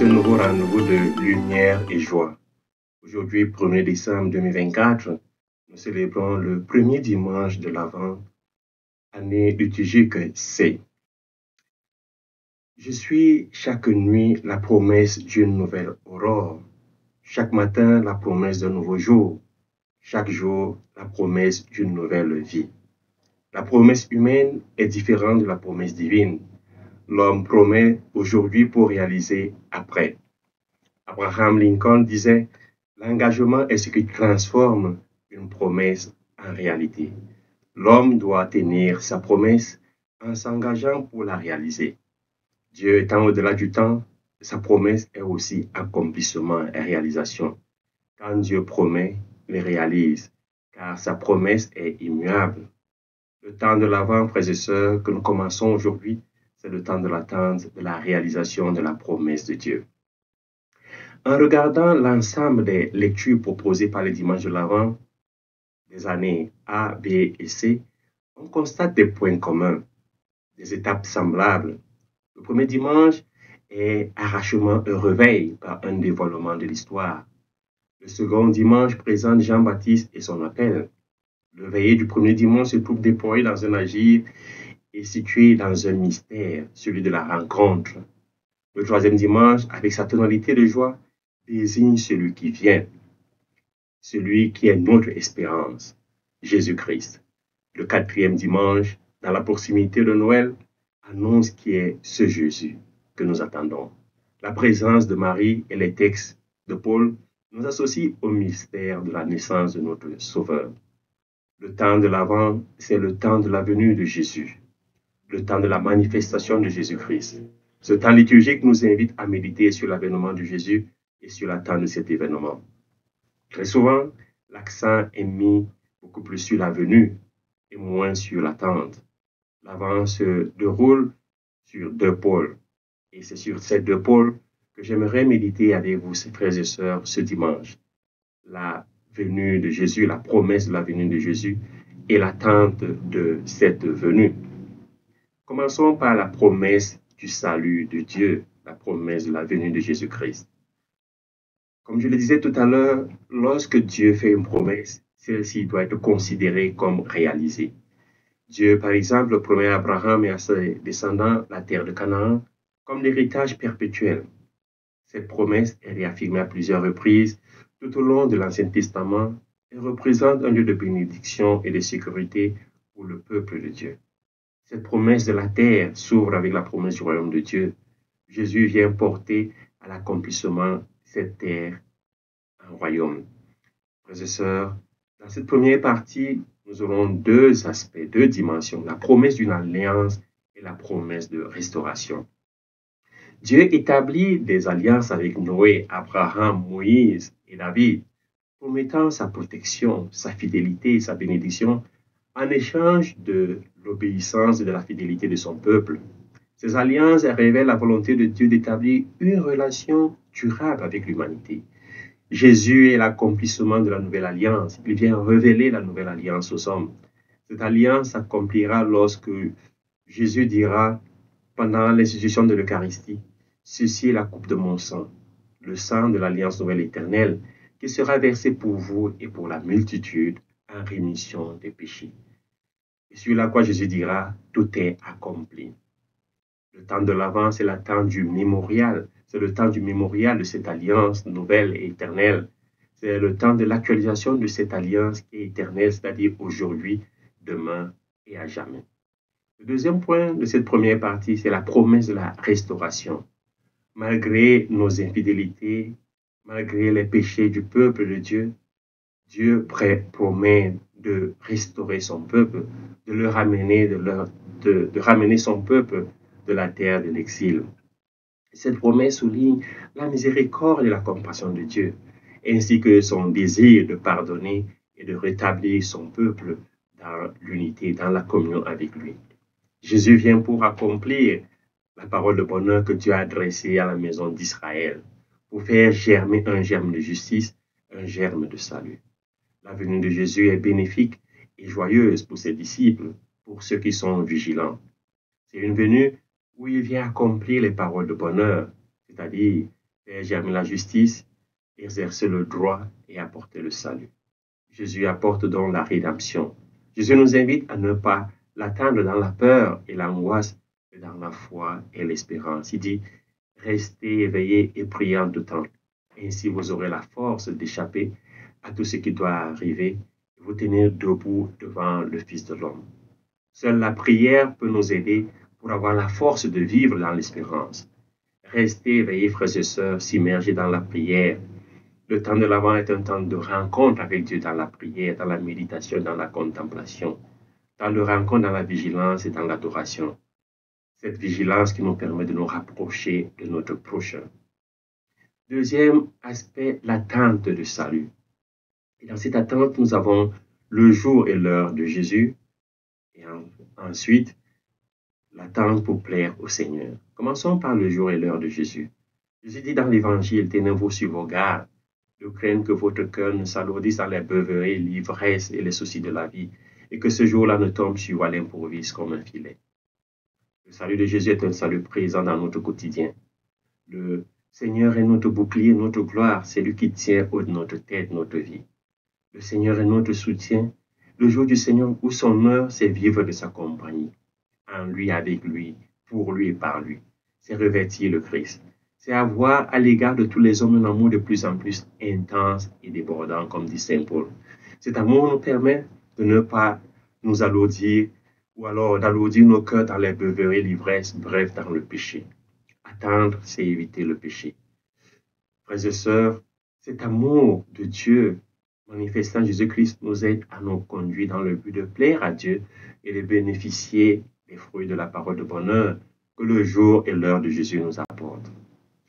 ce nouveau rendez-vous de lumière et joie. Aujourd'hui, 1er décembre 2024, nous célébrons le premier dimanche de l'Avent, année liturgique C. Je suis chaque nuit la promesse d'une nouvelle aurore, chaque matin la promesse d'un nouveau jour, chaque jour la promesse d'une nouvelle vie. La promesse humaine est différente de la promesse divine. L'homme promet aujourd'hui pour réaliser après. Abraham Lincoln disait, l'engagement est ce qui transforme une promesse en réalité. L'homme doit tenir sa promesse en s'engageant pour la réaliser. Dieu étant au-delà du temps, sa promesse est aussi accomplissement et réalisation. Quand Dieu promet, il réalise, car sa promesse est immuable. Le temps de l'Avent, frères et sœurs, que nous commençons aujourd'hui, c'est le temps de l'attente de la réalisation de la promesse de Dieu. En regardant l'ensemble des lectures proposées par les dimanches de l'Avent, des années A, B et C, on constate des points communs, des étapes semblables. Le premier dimanche est arrachement et réveil par un dévoilement de l'histoire. Le second dimanche présente Jean-Baptiste et son appel. Le veillé du premier dimanche se trouve déployé dans un agir et situé dans un mystère, celui de la rencontre. Le troisième dimanche, avec sa tonalité de joie, désigne celui qui vient, celui qui est notre espérance, Jésus-Christ. Le quatrième dimanche, dans la proximité de Noël, annonce qui est ce Jésus que nous attendons. La présence de Marie et les textes de Paul nous associent au mystère de la naissance de notre Sauveur. Le temps de l'Avent, c'est le temps de la venue de Jésus, le temps de la manifestation de Jésus-Christ. Ce temps liturgique nous invite à méditer sur l'avènement de Jésus et sur l'attente de cet événement. Très souvent, l'accent est mis beaucoup plus sur la venue et moins sur l'attente. L'Avent se déroule sur deux pôles. Et c'est sur ces deux pôles que j'aimerais méditer avec vous, frères et sœurs, ce dimanche. La venue de Jésus, la promesse de la venue de Jésus et l'attente de cette venue. Commençons par la promesse du salut de Dieu, la promesse de la venue de Jésus-Christ. Comme je le disais tout à l'heure, lorsque Dieu fait une promesse, celle-ci doit être considérée comme réalisée. Dieu, par exemple, promet à Abraham et à ses descendants la terre de Canaan comme l'héritage perpétuel. Cette promesse est réaffirmée à plusieurs reprises tout au long de l'Ancien Testament et représente un lieu de bénédiction et de sécurité pour le peuple de Dieu. Cette promesse de la terre s'ouvre avec la promesse du royaume de Dieu. Jésus vient porter à l'accomplissement cette terre en royaume. Frères et sœurs, dans cette première partie, nous aurons deux aspects, deux dimensions, la promesse d'une alliance et la promesse de restauration. Dieu établit des alliances avec Noé, Abraham, Moïse et David, promettant sa protection, sa fidélité et sa bénédiction en échange de l'obéissance et de la fidélité de son peuple. Ces alliances révèlent la volonté de Dieu d'établir une relation durable avec l'humanité. Jésus est l'accomplissement de la nouvelle alliance. Il vient révéler la nouvelle alliance aux hommes. Cette alliance s'accomplira lorsque Jésus dira, pendant l'institution de l'Eucharistie, « Ceci est la coupe de mon sang, le sang de l'alliance nouvelle éternelle, qui sera versé pour vous et pour la multitude en rémission des péchés. » Et sur la croix, Jésus dira, « Tout est accompli. » Le temps de l'Avent, c'est le temps du mémorial. C'est le temps du mémorial de cette alliance nouvelle et éternelle. C'est le temps de l'actualisation de cette alliance qui est éternelle, c'est-à-dire aujourd'hui, demain et à jamais. Le deuxième point de cette première partie, c'est la promesse de la restauration. Malgré nos infidélités, malgré les péchés du peuple de Dieu, Dieu promet de restaurer son peuple, de le ramener, de ramener son peuple de la terre de l'exil. Cette promesse souligne la miséricorde et la compassion de Dieu, ainsi que son désir de pardonner et de rétablir son peuple dans l'unité, dans la communion avec lui. Jésus vient pour accomplir la parole de bonheur que Dieu a adressée à la maison d'Israël, pour faire germer un germe de justice, un germe de salut. La venue de Jésus est bénéfique et joyeuse pour ses disciples, pour ceux qui sont vigilants. C'est une venue où il vient accomplir les paroles de bonheur, c'est-à-dire faire germer la justice, exercer le droit et apporter le salut. Jésus apporte donc la rédemption. Jésus nous invite à ne pas l'attendre dans la peur et l'angoisse, mais dans la foi et l'espérance. Il dit, restez éveillés et priez en tout temps. Ainsi, vous aurez la force d'échapper à tout ce qui doit arriver et vous tenir debout devant le Fils de l'homme. Seule la prière peut nous aider pour avoir la force de vivre dans l'espérance. Restez éveillés, frères et sœurs, s'immerger dans la prière. Le temps de l'Avent est un temps de rencontre avec Dieu dans la prière, dans la méditation, dans la contemplation, dans le rencontre, dans la vigilance et dans l'adoration. Cette vigilance qui nous permet de nous rapprocher de notre prochain. Deuxième aspect, l'attente du salut. Et dans cette attente, nous avons le jour et l'heure de Jésus. Et ensuite, l'attente pour plaire au Seigneur. Commençons par le jour et l'heure de Jésus. Jésus dit dans l'Évangile, tenez-vous sur vos gardes, de craindre que votre cœur ne s'alourdisse dans les beuveries, l'ivresse et les soucis de la vie, et que ce jour-là ne tombe sur vous à l'improviste comme un filet. Le salut de Jésus est un salut présent dans notre quotidien. Le Seigneur est notre bouclier, notre gloire, c'est lui qui tient haut de notre tête, notre vie. Le Seigneur est notre soutien. Le jour du Seigneur où son heure, c'est vivre de sa compagnie. En lui, avec lui, pour lui et par lui. C'est revêtir le Christ. C'est avoir à l'égard de tous les hommes un amour de plus en plus intense et débordant, comme dit Saint Paul. Cet amour nous permet de ne pas nous alourdir ou alors d'alourdir nos cœurs dans les beuveries, l'ivresse, bref, dans le péché. Attendre, c'est éviter le péché. Frères et sœurs, cet amour de Dieu manifestant Jésus-Christ nous aide à nous conduire dans le but de plaire à Dieu et de bénéficier des fruits de la parole de bonheur que le jour et l'heure de Jésus nous apportent.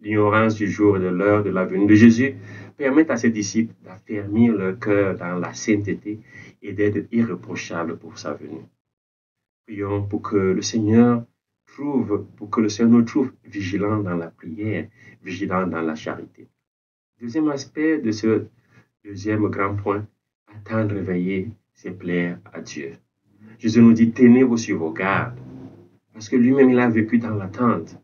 L'ignorance du jour et de l'heure de la venue de Jésus permet à ses disciples d'affermir leur cœur dans la sainteté et d'être irréprochables pour sa venue. Prions pour que le Seigneur nous trouve vigilants dans la prière, vigilants dans la charité. Deuxième aspect de ce deuxième grand point, attendre, veiller, c'est plaire à Dieu. Jésus nous dit, tenez-vous sur vos gardes, parce que lui-même, il a vécu dans l'attente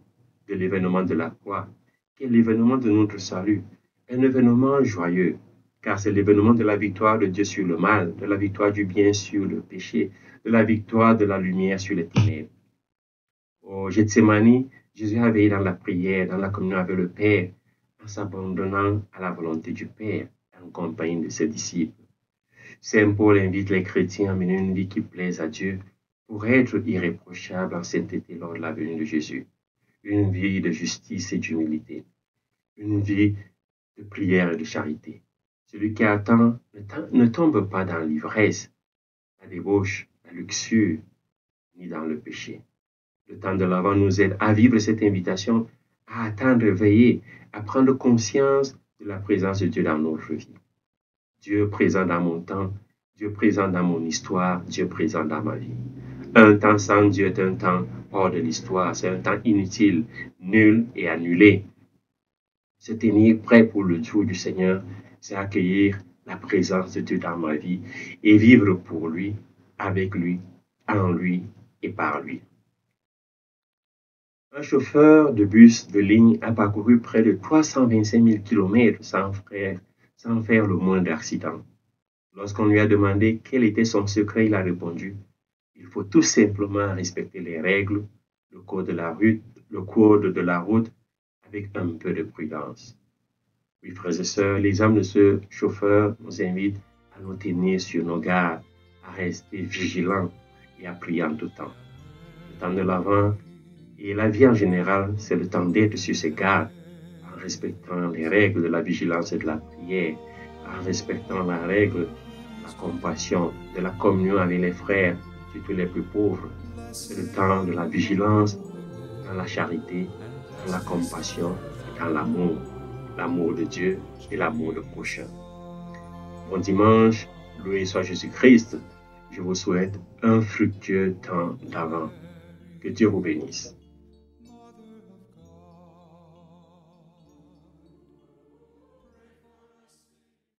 de l'événement de la croix, qui est l'événement de notre salut, un événement joyeux, car c'est l'événement de la victoire de Dieu sur le mal, de la victoire du bien sur le péché, de la victoire de la lumière sur les ténèbres. Au Gethsémani, Jésus a veillé dans la prière, dans la communion avec le Père, en s'abandonnant à la volonté du Père, en compagnie de ses disciples. Saint Paul invite les chrétiens à mener une vie qui plaise à Dieu pour être irréprochable en sainteté lors de la venue de Jésus. Une vie de justice et d'humilité. Une vie de prière et de charité. Celui qui attend ne tombe pas dans l'ivresse, la débauche, la luxure, ni dans le péché. Le temps de l'Avent nous aide à vivre cette invitation, à attendre, veiller, à prendre conscience de la présence de Dieu dans notre vie. Dieu présent dans mon temps, Dieu présent dans mon histoire, Dieu présent dans ma vie. Un temps sans Dieu est un temps hors de l'histoire, c'est un temps inutile, nul et annulé. Se tenir prêt pour le jour du Seigneur, c'est accueillir la présence de Dieu dans ma vie et vivre pour lui, avec lui, en lui et par lui. Un chauffeur de bus de ligne a parcouru près de 325 000 km sans faire le moindre accident. Lorsqu'on lui a demandé quel était son secret, il a répondu, il faut tout simplement respecter les règles, le code de la route, avec un peu de prudence. Oui, frères et sœurs, l'exemple de ce chauffeur nous invite à nous tenir sur nos gardes, à rester vigilants et à prier en tout temps. Le temps de l'Avent et la vie en général, c'est le temps d'être sur ses gardes, en respectant les règles de la vigilance et de la prière, en respectant la règle de la compassion, de la communion avec les frères, surtout les plus pauvres. C'est le temps de la vigilance, dans la charité, dans la compassion et dans l'amour. L'amour de Dieu et l'amour du prochain. Bon dimanche, loué soit Jésus-Christ. Je vous souhaite un fructueux temps d'Avent. Que Dieu vous bénisse.